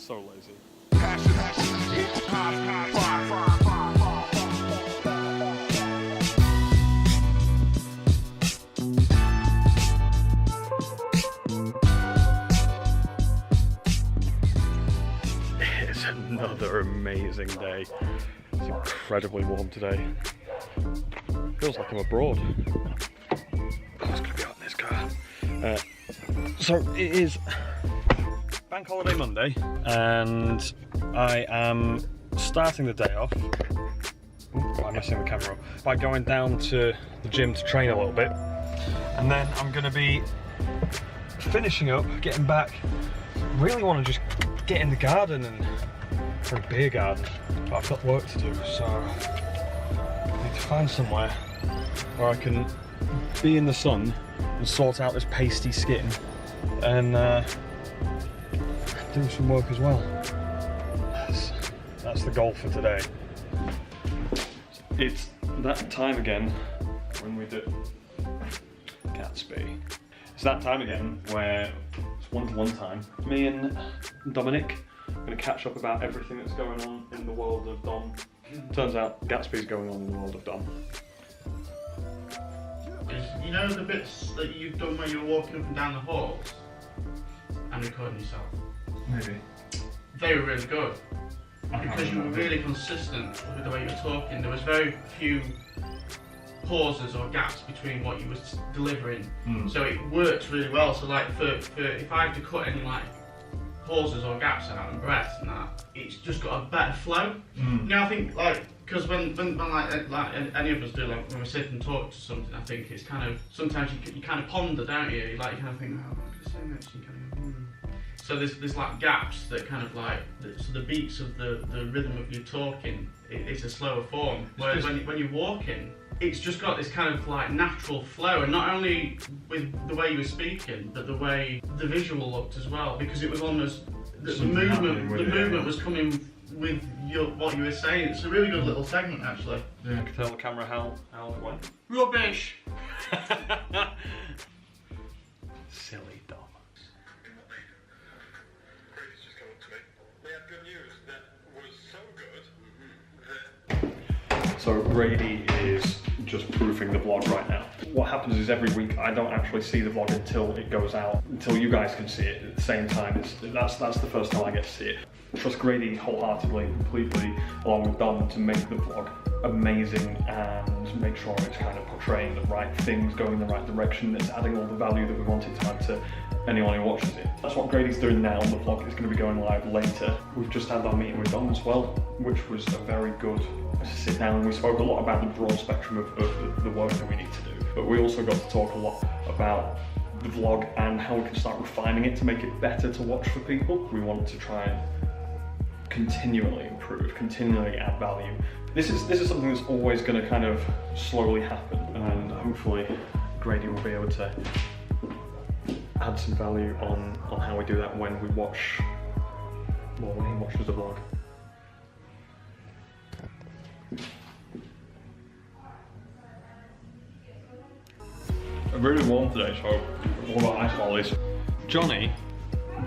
So lazy. It's another amazing day. It's incredibly warm today. Feels like I'm abroad. Oh, it's gonna be hot in this car. So it is Bank Holiday Monday, and I am starting the day off. I'm messing the camera up by going down to the gym to train a little bit, and then I'm going to be finishing up, getting back. Really want to just get in the garden and for a beer garden, but I've got work to do, so I need to find somewhere where I can be in the sun and sort out this pasty skin and do some work as well. That's the goal for today. It's that time again when we do Gatsby. It's that time again where it's one-to-one time. Me and Dominic are going to catch up about everything that's going on in the world of Dom. Turns out Gatsby's going on in the world of Dom. You know the bits that you've done where you're walking up and down the halls and recording yourself? Maybe. They were really good. Because you were really consistent with the way you were talking. There was very few pauses or gaps between what you were delivering. So it worked really well. So like for if I had to cut any like pauses or gaps out and breath and that, it's just got a better flow. You know, I think like, because when like any of us do, like when we sit and talk to something, I think it's kind of, sometimes you kind of ponder, don't you? You kind of think, oh, I'm going to say next, you kind of go, So there's like gaps that kind of like, so the beats of the rhythm of you talking, it's a slower form. Whereas when you're walking, it's just got this kind of like natural flow, and not only with the way you were speaking, but the way the visual looked as well, because it was almost, the movement was coming with what you were saying. It's a really good little segment actually. Yeah, I can tell the camera how it went. Rubbish! Silly Dom. Grady's just come up to me. We had good news that was so good that... So Grady is just proofing the vlog right now. What happens is every week I don't actually see the vlog until it goes out, until you guys can see it at the same time. That's the first time I get to see it. Trust Grady wholeheartedly, completely, along with Dom, to make the vlog amazing and make sure it's kind of portraying the right things, going in the right direction, it's adding all the value that we wanted to add to anyone who watches it. That's what Grady's doing now. The vlog is going to be going live later. We've just had our meeting with Dom as well, which was a very good sit down. We spoke a lot about the broad spectrum of the work that we need to do, but we also got to talk a lot about the vlog and how we can start refining it to make it better to watch for people. We want to try and continually improve, continually add value. This is something that's always going to kind of slowly happen, and hopefully Grady will be able to add some value on how we do that when we watch, well, when he watches the vlog. I'm really warm today, so all about ice lollies. Johnny,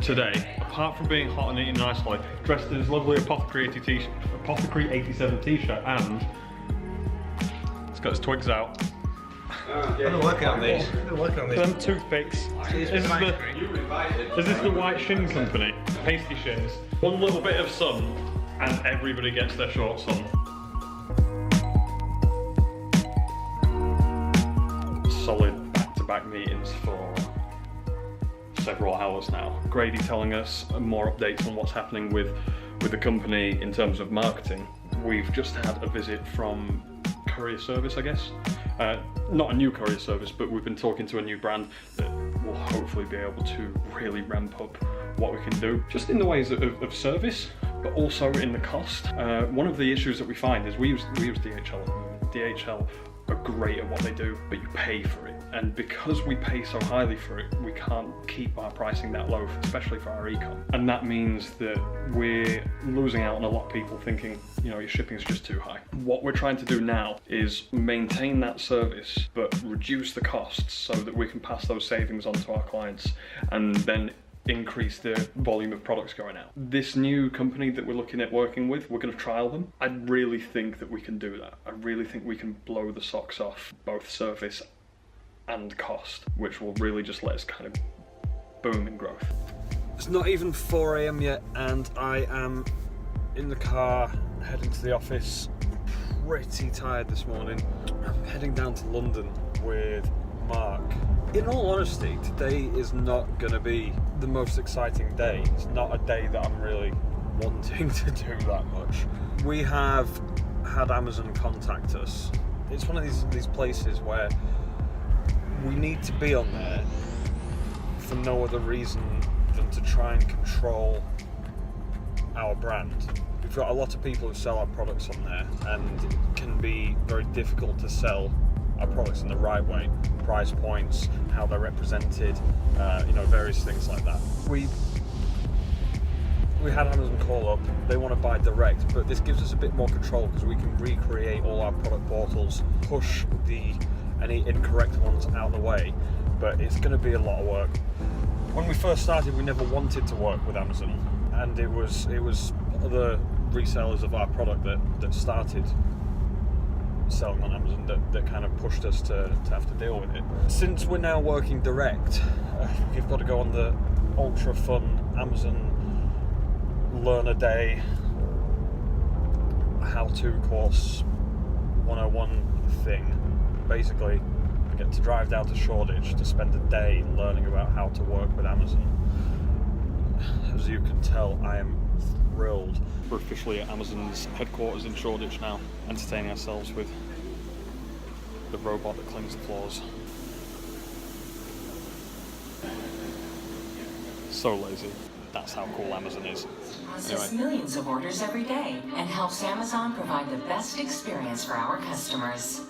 today, apart from being hot and eating ice lolly, dressed in his lovely Apothecary 87 t-shirt, and he's got his twigs out. I've been working on these. Them toothpicks. Is this the White Shin Company? Pasty shins. One little bit of sun, and everybody gets their shorts on. Solid back-to-back meetings for several hours now. Grady telling us more updates on what's happening with the company in terms of marketing. We've just had a visit from courier service, I guess. Not a new courier service, but we've been talking to a new brand that will hopefully be able to really ramp up what we can do, just in the ways of service, but also in the cost. One of the issues that we find is we use DHL at the moment. DHL are great at what they do, but you pay for it. And because we pay so highly for it, we can't keep our pricing that low, especially for our e-com. And that means that we're losing out on a lot of people thinking, you know, your shipping is just too high. What we're trying to do now is maintain that service, but reduce the costs so that we can pass those savings on to our clients. And then increase the volume of products going out. This new company that we're looking at working with, we're going to trial them. I really think that we can do that. I really think we can blow the socks off both service and cost, which will really just let us kind of boom in growth. It's not even 4 AM yet, and I am in the car heading to the office. Pretty tired this morning. I'm heading down to London with Mark. In all honesty, today is not going to be the most exciting day. It's not a day that I'm really wanting to do that much. We have had Amazon contact us. It's one of these places where we need to be on there for no other reason than to try and control our brand. We've got a lot of people who sell our products on there, and it can be very difficult to sell our products in the right way. Price points, how they're represented, various things like that. We had Amazon call up. They want to buy direct, but this gives us a bit more control because we can recreate all our product portals, push any incorrect ones out of the way. But it's going to be a lot of work. When we first started, we never wanted to work with Amazon, and it was other resellers of our product that started selling on Amazon that kind of pushed us to have to deal with it. Since we're now working direct, you've got to go on the ultra fun Amazon Learn a Day how-to course 101 thing. Basically, I get to drive down to Shoreditch to spend a day learning about how to work with Amazon. As you can tell, I am thrilled. We're officially at Amazon's headquarters in Shoreditch now, entertaining ourselves with the robot that cleans the floors. So lazy. That's how cool Amazon is. Process millions of orders every day and helps Amazon provide the best experience for our customers.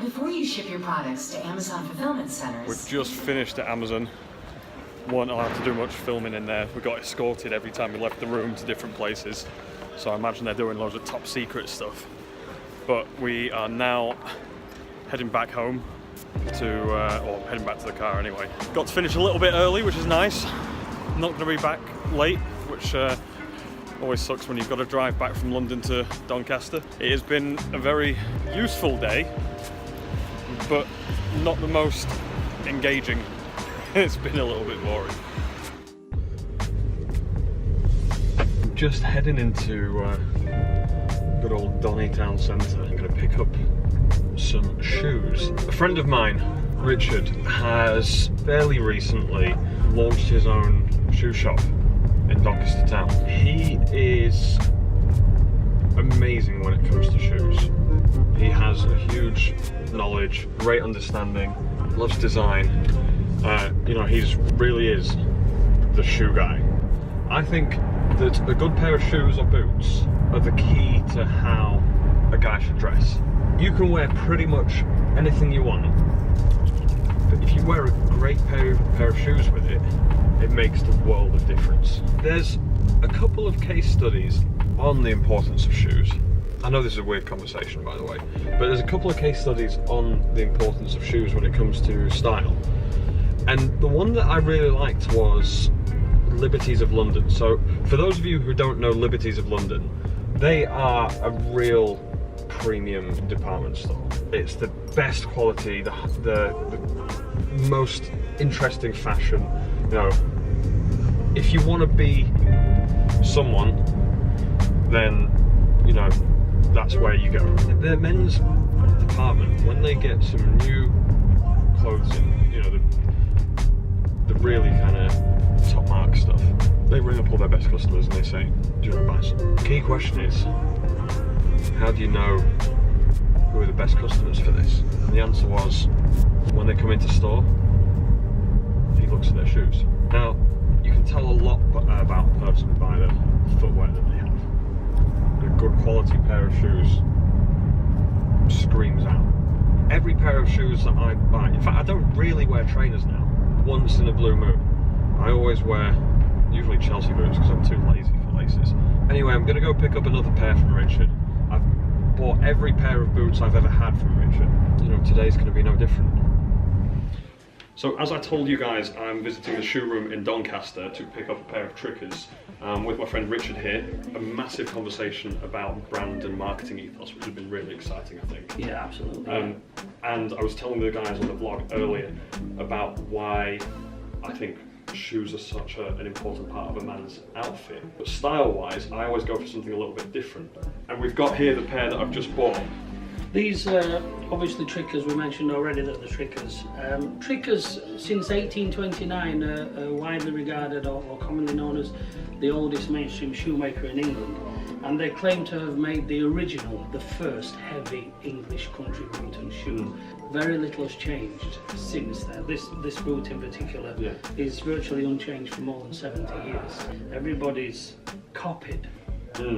Before you ship your products to Amazon fulfillment centers... We've just finished at Amazon. Weren't allowed to do much filming in there. We got escorted every time we left the room to different places. So I imagine they're doing loads of top secret stuff. But we are now heading back home or heading back to the car anyway. Got to finish a little bit early, which is nice. Not going to be back late, which always sucks when you've got to drive back from London to Doncaster. It has been a very useful day, but not the most engaging. It's been a little bit boring. Just heading into good old Donny Town Centre. I'm going to pick up some shoes. A friend of mine, Richard, has fairly recently launched his own shoe shop in Doncaster Town. He is amazing when it comes to shoes. He has a huge knowledge, great understanding, loves design. He really is the shoe guy. I think that a good pair of shoes or boots are the key to how a guy should dress. You can wear pretty much anything you want, but if you wear a great pair of shoes with it, it makes the world of difference. There's a couple of case studies on the importance of shoes. I know this is a weird conversation, by the way, but there's a couple of case studies on the importance of shoes when it comes to style. And the one that I really liked was Liberties of London. So for those of you who don't know Liberties of London, they are a real premium department store. It's the best quality, the most interesting fashion. If you want to be someone, then that's where you go. Their men's department, when they get some new clothes in, the really kind of top mark stuff, they ring up all their best customers and they say, do you want to buy some? The key question is, how do you know who are the best customers for this? And the answer was, when they come into store, he looks at their shoes. Now, you can tell a lot about a person by the footwear that they have. A good quality pair of shoes screams out. Every pair of shoes that I buy, in fact I don't really wear trainers now, once in a blue moon. I always wear usually Chelsea boots because I'm too lazy for laces. Anyway, I'm going to go pick up another pair from Richard. I've bought every pair of boots I've ever had from Richard. Today's going to be no different. So as I told you guys, I'm visiting the shoe room in Doncaster to pick up a pair of Trickers with my friend Richard here. A massive conversation about brand and marketing ethos, which has been really exciting, I think. Yeah, absolutely. And I was telling the guys on the vlog earlier about why I think shoes are such an important part of a man's outfit. But style-wise, I always go for something a little bit different. And we've got here the pair that I've just bought. These obviously Trickers, we mentioned already that the Trickers. Trickers since 1829 are widely regarded or commonly known as the oldest mainstream shoemaker in England, and they claim to have made the original, the first heavy English country boot and shoe. Very little has changed since then. This boot in particular is virtually unchanged for more than 70 years. Everybody's copied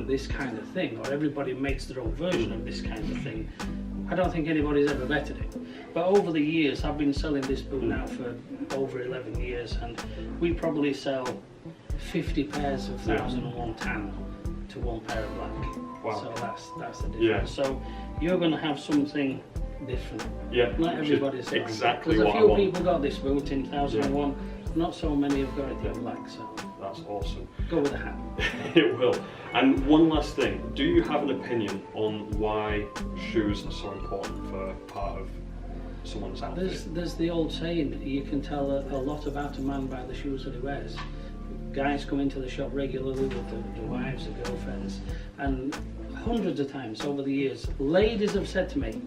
this kind of thing, or everybody makes their own version of this kind of thing. I don't think anybody's ever bettered it. But over the years, I've been selling this boot now for over 11 years, and we probably sell 50 pairs of 1001 tan to one pair of black. Wow. So that's the difference. Yeah. So you're going to have something different. Yeah. Not everybody's got exactly it. what I There's a few want. people got this boot in 1001. Not so many have got it in black. So That's awesome. go with a hat. It will. And one last thing, do you have an opinion on why shoes are so important for part of someone's outfit? There's the old saying, you can tell a lot about a man by the shoes that he wears. Guys come into the shop regularly with their wives or girlfriends, and hundreds of times over the years, ladies have said to me,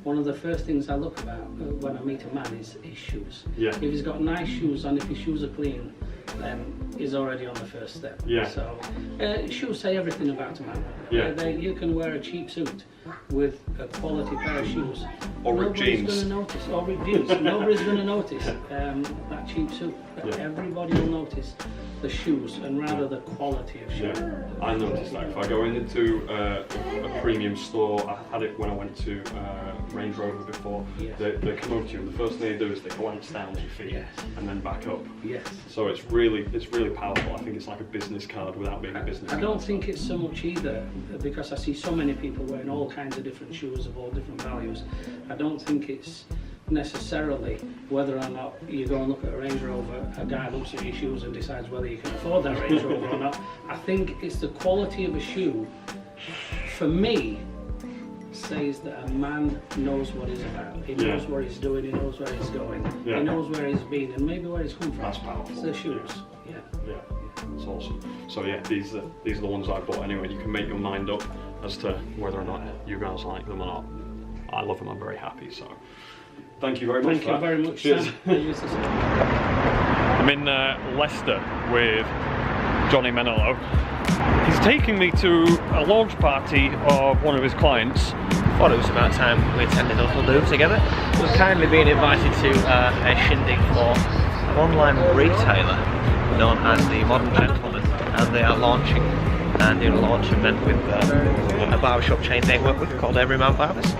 one of the first things I look about when I meet a man is his shoes. Yeah. If he's got nice shoes and if his shoes are clean, then he's already on the first step. Yeah. So shoes say everything about a man. Yeah. You can wear a cheap suit with a quality pair of shoes. Or ripped jeans. Nobody's going to notice. Or ripped jeans. Nobody's going to notice that cheap suit. But everybody will notice the shoes, and rather the quality of shoes. Yeah, I noticed that. If I go into a premium store, I had it when I went to Range Rover before, they come over to you and the first thing they do is they glance down at your feet and then back up. Yes. So it's really powerful. I think it's like a business card without being a business card. I don't think it's so much either, because I see so many people wearing all kinds of different shoes of all different values. I don't think it's necessarily whether or not you go and look at a Range Rover, a guy looks at your shoes and decides whether you can afford that Range Rover or not. I think it's the quality of a shoe, for me, says that a man knows what he's about. He knows what he's doing, he knows where he's going, he knows where he's been and maybe where he's come from. That's powerful. It's the shoes. Yeah. That's awesome. So yeah, these are the ones I bought anyway. You can make your mind up as to whether or not you guys like them or not. I love them, I'm very happy, so thank you very much. Thank you very much, Cheers. Sam. I'm in Leicester with Johnny Menelo. He's taking me to a launch party of one of his clients. Thought it was about time we attended a little do together. We've kindly been invited to a shindig for an online retailer known as the Modern Gentleman, and they are launching and doing a launch event with a barbershop chain they work with called Everyman Barbers.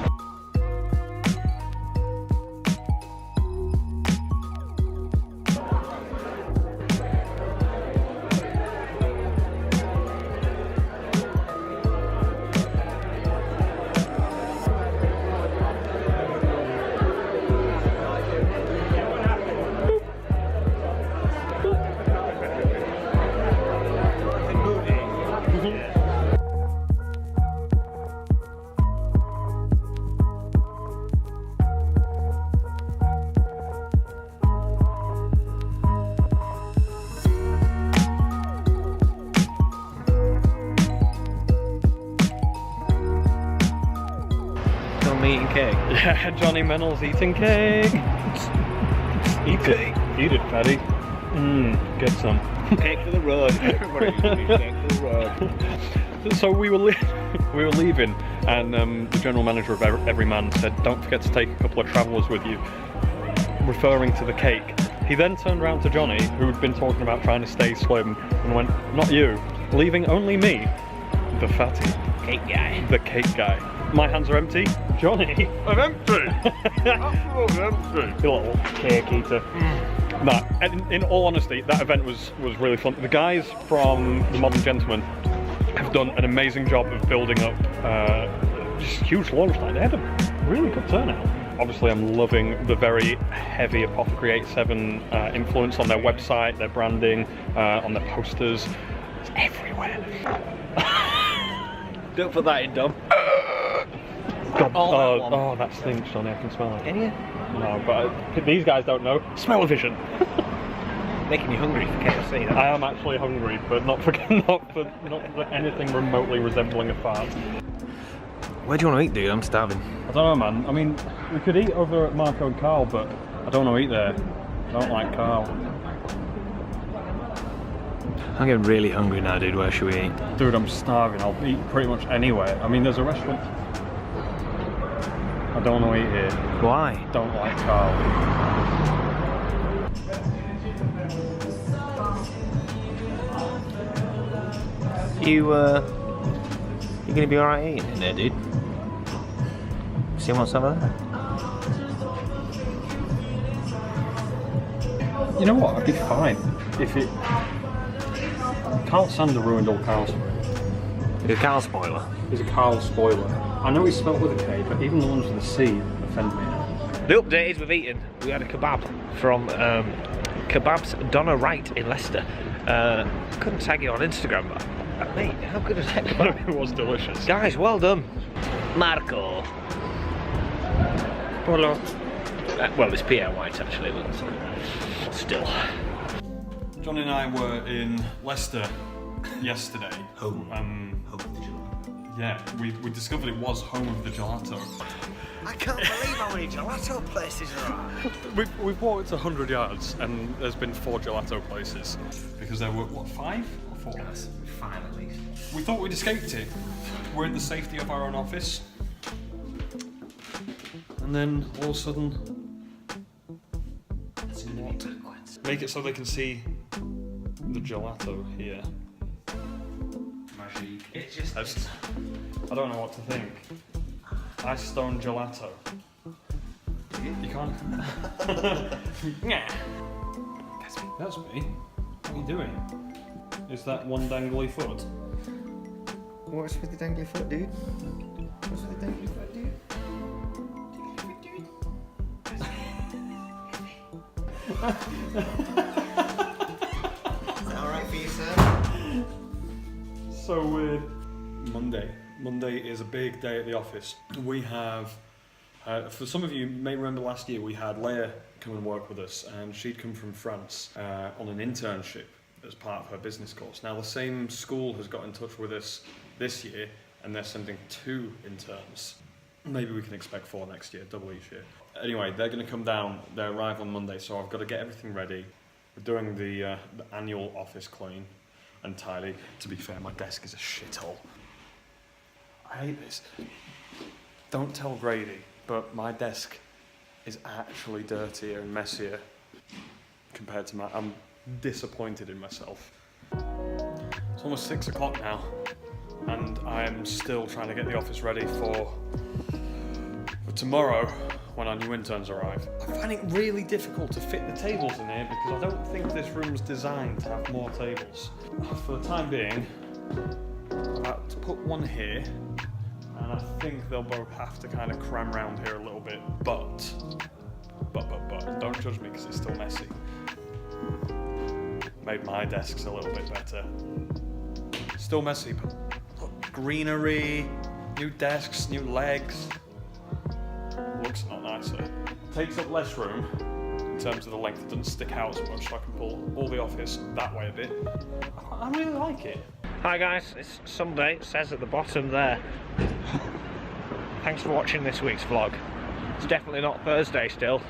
Eating cake. Yeah, Johnny Menel's eating cake. Eat it. Eat it, Paddy. Get some. Cake for the road. Everybody eat cake for the road. So we were leaving, and the general manager of Everyman said, "Don't forget to take a couple of travellers with you," referring to the cake. He then turned around to Johnny, who'd been talking about trying to stay slim, and went, "Not you, leaving only me, the fatty, Cake guy. the cake guy. My hands are empty. Johnny, I'm empty. Absolutely empty. You little cake eater." Nah, in all honesty, that event was really fun. The guys from the Modern Gentleman have done an amazing job of building up just a huge launch line. They had a really good turnout. Obviously, I'm loving the very heavy Apothecary 87 influence on their website, their branding, on their posters. It's everywhere. Don't put that in, Dom. God, Oh, oh, that stinks, Johnny. I can smell it. Can you? No, but these guys don't know. Smell-o-vision. Making you hungry for KFC. I am actually hungry, but not for anything remotely resembling a fart. Where do you want to eat, dude? I'm starving. I don't know, man. I mean, we could eat over at Marco and Carl, but I don't want to eat there. I don't like Carl. I'm getting really hungry now, dude. Where should we eat? Dude, I'm starving. I'll eat pretty much anywhere. I mean, there's a restaurant. I don't want to eat here. Why? Don't like Carl. You gonna be alright eating in there, dude? See what's over there? You know what? I'd be fine if it. Carl Sander ruined all Carl's. It's a cow spoiler. He's a Carl spoiler. I know he's spelt with a K, but even the ones with a C offend me now. The update is we've eaten. We had a kebab from Kebabs Donna Wright in Leicester. Couldn't tag it on Instagram, but mate, how good is that kebab? It was delicious. Guys, well done. Marco. Hello. Well, it's Pierre White actually, but still. Johnny and I were in Leicester yesterday. Home of the gelato. Yeah, we discovered it was home of the gelato. I can't believe how many gelato places there are. We've walked 100 yards and there's been 4 gelato places. Because there were, what, 5 or 4? Yes, 5 at least. We thought we'd escaped it. We're in the safety of our own office. And then all of a sudden, make it so they can see the gelato here. Magic. It's just. I don't know what to think. Ice stone gelato. You can't. Yeah. That's me. What are you doing? Is that one dangly foot? What's with the dangly foot, dude? What's with the dangly foot, dude? Is that alright for you, sir? So weird. Monday is a big day at the office. We have, for some of you may remember last year, we had Leia come and work with us, and she'd come from France on an internship as part of her business course. Now the same school has got in touch with us this year, and they're sending 2 interns. Maybe we can expect 4 next year, double each year. Anyway, they're going to come down, they arrive on Monday, so I've got to get everything ready. We're doing the annual office clean and tidy. To be fair, my desk is a shithole. I hate this. Don't tell Grady, but my desk is actually dirtier and messier compared to I'm disappointed in myself. It's almost 6 o'clock now, and I'm still trying to get the office ready for tomorrow when our new interns arrive. I find it really difficult to fit the tables in here because I don't think this room's designed to have more tables. For the time being, I'm about to put one here, and I think they'll both have to kind of cram around here a little bit, but, don't judge me because it's still messy. Made my desks a little bit better. Still messy, but look, greenery, new desks, new legs. Looks a lot nicer. Takes up less room in terms of the length. It doesn't stick out as much, so I can pull all the office that way a bit. I really like it. Hi guys, it's Sunday, it says at the bottom there. Thanks for watching this week's vlog. It's definitely not Thursday still.